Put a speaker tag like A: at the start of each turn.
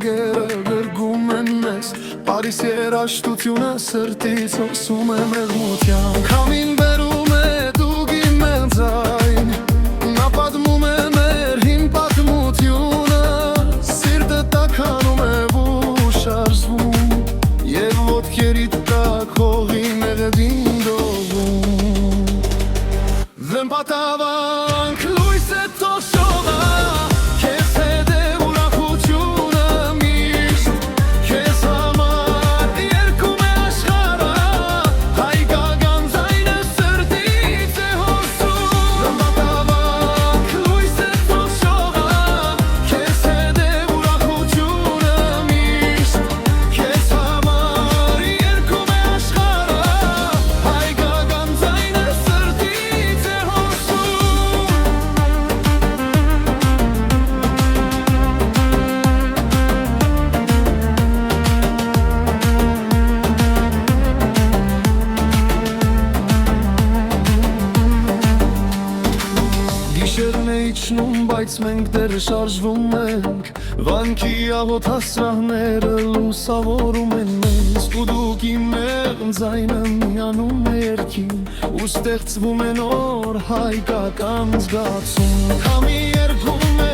A: ընկերը գրգում են մեզ Պարիս երաշտությունը սրտից հոսում է մեղմության Քամին բերում է դուգի մեր ձայն Նա պատմում է մեր հին պատմությունը Սիրտը տաքանում է ու շարժվում Եվ ոտքերիդ տակ հողի մեղեդին դողում Վեմ պատավանք լույս է թոշողա Քեզ հետ է ուրախությունը միշտ Քեզ համար երգում է աշխարհը Հայ գագան ձայնը սրտից է հոսում Վեմ պատավանք լույս է թոշողա Քեզ հետ է ուրախությունը միշտ Քեզ համար երգում է աշխարհը Հայ գագան ձայնը սրտից է հոսում Գիշերն է իջնում, բայց մենք դեռ շարժվում ենք Վանքի աղոտ հասրահները լուսավորում են մեզ Ու դուք իմ մեղմ ձայնը միանում է երգին Ու ստեղծվում է նոր հայկական զգացում Քամի երգում է